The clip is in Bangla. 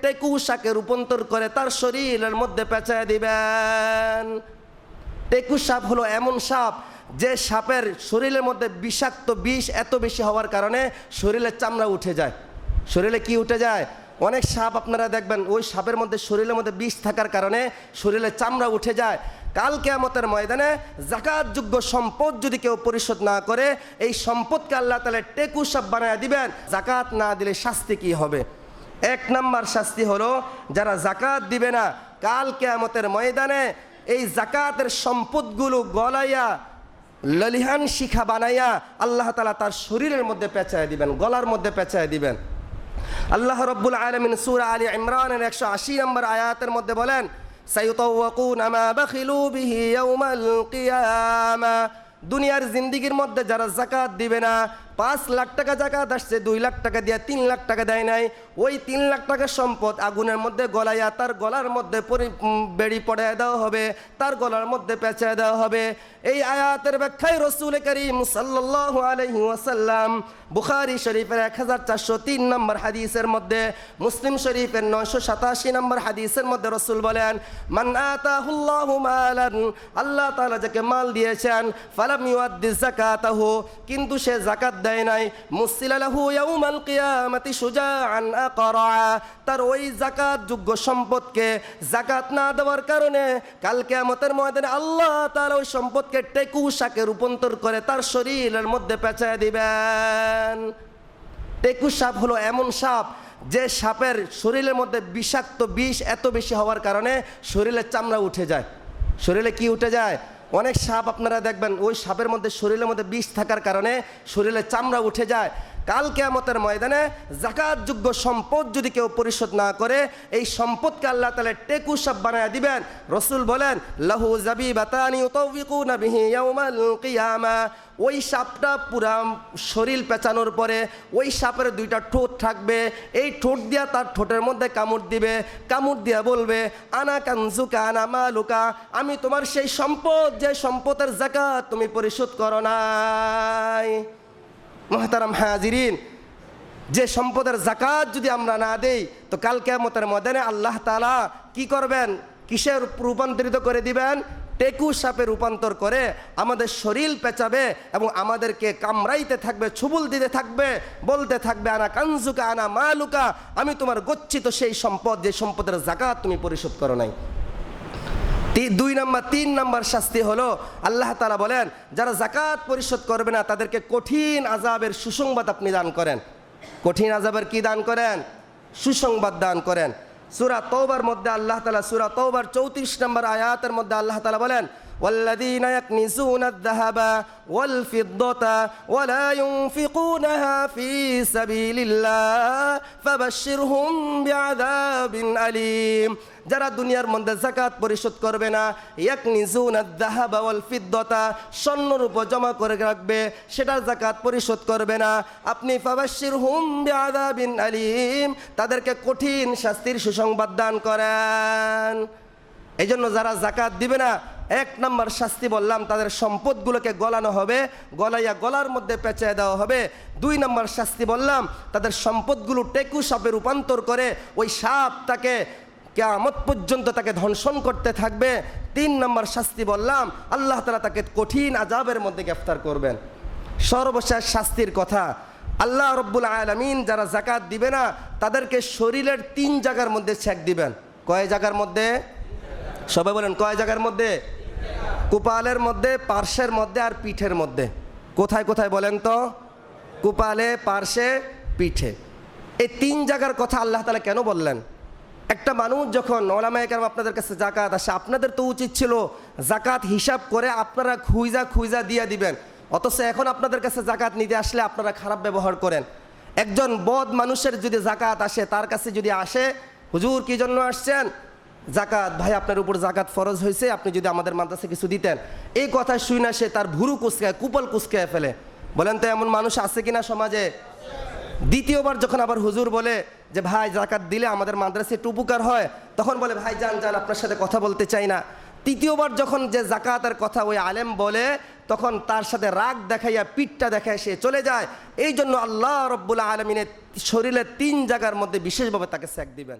টেকু শাকে রূপান্তর করে তার শরীরের মধ্যে পেঁচায় দিবেন। টেকু সাপ হলো এমন সাপ যে সাপের শরীরের মধ্যে বিষাক্ত বিষ এত বেশি হওয়ার কারণে শরীরের চামড়া উঠে যায়। শরীরে কি উঠে যায়? অনেক সাপ আপনারা দেখবেন ওই সাপের মধ্যে শরীরের মধ্যে বিষ থাকার কারণে শরীরের চামড়া উঠে যায়। কাল কিয়ামতের ময়দানে যাকাতযোগ্য সম্পদ যদি কেউ পরিশোধ না করে, এই সম্পদকে আল্লাহ তাআলা টেকু সাপ বানায় দিবেন। যাকাত না দিলে শাস্তি কি হবে? এক নাম্বার শাস্তি হলো যারা যাকাত দিবে না, কাল কিয়ামতের ময়দানে এই যাকাতের সম্পদগুলো গলাইয়া ললিহান শিখা বানাইয়া আল্লাহ তাআলা তার শরীরের মধ্যে পেঁচায় দিবেন, গলার মধ্যে পেঁচায় দিবেন। আল্লাহ রাব্বুল আলামিন সূরা আলী ইমরানের 180 নম্বর আয়াতের মধ্যে বলেন, সায়ুতাওয়াকুনা মা বাখিলু বিহি ইয়াউমাল কিয়ামা। দুনিয়ার জিন্দেগির মধ্যে যারা যাকাত দিবে না, 5 লাখ টাকা যাকাত আসছে, 2 লাখ টাকা দিয়ে 3 লাখ টাকা দেয় নাই, ওই 3 লাখ টাকার সম্পদ আগুনের মধ্যে গলাইয়া তার গলার মধ্যে বেড়ি পড়ায় দেওয়া হবে, তার গলার মধ্যে পেঁচায় দেওয়া হবে। এই আয়াতের ব্যাখ্যায় রাসূল করিম সাল্লাল্লাহু আলাইহি ওয়াসাল্লাম বুখারী শরীফের 1403 নম্বর হাদিসের মধ্যে, মুসলিম শরীফের 987 নম্বর হাদিসের মধ্যে রাসূল বলেন, মান আতাহুল্লাহু মালান, আল্লাহ তাআলা যাকে মাল দিয়েছেন, ফালাম ইউআদ্দি যাকাতাহু, কিন্তু সে যাকাত দেয় নাই, মুসিলা লাহু ইয়াউমাল কিয়ামাতি শুজাআন আকরা, তার ওই যাকাত যোগ্য সম্পদকে যাকাত না দেওয়ার কারণে কাল কিয়ামতের ময়দানে আল্লাহ তাআলা ওই সম্পদকে টেকু শাকে রূপান্তর করে তার শরীরের মধ্যে পেঁচায় দিবেন। টেকু সাপ হলো এমন সাপ যে সাপের শরীরের মধ্যে বিষাক্ত বিষ এত বেশি হওয়ার কারণে শরীরের চামড়া উঠে যায়। শরীরে কি উঠে যায়? অনেক সাপ আপনারা দেখবেন ওই সাপের মধ্যে শরীরের মধ্যে বিষ থাকার কারণে শরীরের চামড়া উঠে যায়। কাল কিয়ামতের ময়দানে যাকাতযোগ্য সম্পদ যদি কেউ পরিশোধ না করে, এই সম্পদকে আল্লাহ তাআলা টেকু সাপ বানায় দিবেন। রাসূল বলেন, লাহু যাবিবাতানি ইউতাওয়িকুনা বিহি ইয়াউমাল কিয়ামা, ওই সাপটা পুরা শরীর পেঁচানোর পরে ওই সাপের 2টা ঠোঁট থাকবে, এই ঠোঁট দিয়া তার ঠোঁটের মধ্যে কামড় দিবে, কামড় দিয়া বলবে, আনা কানজুকা আনা মালুকা, আমি তোমার সেই সম্পদ যে সম্পদের যাকাত তুমি পরিশোধ করো নাই। মুহতারাম হাজিরিন, যে সম্পদের যাকাত যদি আমরা না দেই তো কাল কিয়ামতের ময়দানে আল্লাহ তাআলা কি করবেন? কিসের রূপান্তরিত করে দিবেন? টেকু সাপে রূপান্তর করে আমাদের শরীর পেঁচাবে এবং আমাদেরকে কামড়াইতে থাকবে, ছুবুল দিতে থাকবে, বলতে থাকবে, আনা কানজুকা আনা মালুকা, আমি তোমার গচ্ছিত সেই সম্পদ যে সম্পদের যাকাত তুমি পরিশোধ করো নাই। 3 নম্বর শাস্তি হলো আল্লাহ তাআলা বলেন, যারা যাকাত পরিশোধ করবে না তাদেরকে কঠিন আযাবের সুসংবাদ আপনি দান করেন। কঠিন আযাবের কি দান করেন? সুসংবাদ দান করেন। সূরা তাওবার মধ্যে আল্লাহ তাআলা সূরা তাওবার 34 নম্বর আয়াতের মধ্যে আল্লাহ তাআলা বলেন, والذين يكنزون الذهب والفضة ولا ينفقونها في سبيل الله فبشرهم بعذاب أليم। যারা দুনিয়ার মধ্যে যাকাত পরিশোধ করবে না, ইয়াকনিজুনা আয-যাহাবা ওয়াল ফিদ্দাতা, স্বর্ণ রূপ জমা করে রাখবে, সেটার যাকাত পরিশোধ করবে না, আপনি ফাবাশশিরহুম বিআযাবিন আলীম, তাদেরকে কঠিন শাস্তির সুসংবাদ দান করেন। এই জন্য যারা যাকাত দিবে না, 1 নম্বর শাস্তি বললাম, তাদের সম্পদগুলোকে গলানো হবে, গলাইয়া গলার মধ্যে পেঁচায় দেওয়া হবে। 2 নম্বর শাস্তি বললাম, তাদের সম্পদগুলো টেকু সাপে রূপান্তর করে ওই সাপ তাকে কিয়ামত পর্যন্ত তাকে ধ্বংসন করতে থাকবে। 3 নম্বর শাস্তি বললাম, আল্লাহ তাআলা তাকে কঠিন আযাবের মধ্যে গ্রেফতার করবেন। সর্বশেষ শাস্তির কথা, আল্লাহ রাব্বুল আলামিন যারা যাকাত দিবে না তাদেরকে শরীরের 3 জায়গার মধ্যে ছেক দিবেন। কয় জায়গার মধ্যে? সবাই বলেন, কয় জায়গার মধ্যে? কপালের মধ্যে, পার্শ্বের মধ্যে আর পিঠের মধ্যে। কোথায় কোথায় বলেন তো? কপালে, পার্শ্বে, পিঠে। এই 3 জায়গার কথা আল্লাহ তাআলা কেন বললেন? একটা মানুষ যখন ওলামায়ে কেরাম আপনাদের কাছে যাকাত আসে, আপনাদের তো উচিত ছিল যাকাত হিসাব করে আপনারা খুঁজা দিয়ে দিবেন, অথচ এখন আপনাদের কাছে যাকাত নিতে আসলে আপনারা খারাপ ব্যবহার করেন। একজন বদ মানুষের যদি যাকাত আসে, তার কাছে যদি আসে, হুজুর কি জন্য আসছেন? যাকাত, ভাই আপনার উপর যাকাত ফরজ হয়েছে, আপনি যদি আমাদের মাদ্রাসায় কিছু দিতেন। এই কথা শুনে সে তার ভুরু কুচকায়, কুপল কুচকায় ফেলে। বলেন তো এমন মানুষ আছে কিনা সমাজে? দ্বিতীয়বার যখন আবার হুজুর বলে যে ভাই যাকাত দিলে আমাদের মাদ্রাসায় একটু উপকার হয়, তখন বলে ভাই যান আপনার সাথে কথা বলতে চাই না। তৃতীয়বার যখন যে যাকাতের কথা ওই আলেম বলে, তখন তার সাথে রাগ দেখাইয়া, পিঠটা দেখায় সে চলে যায়। এই জন্য আল্লাহ রাব্বুল আলামিনের শরীরের 3 জায়গার মধ্যে বিশেষভাবে তাকে ছেক দিবেন।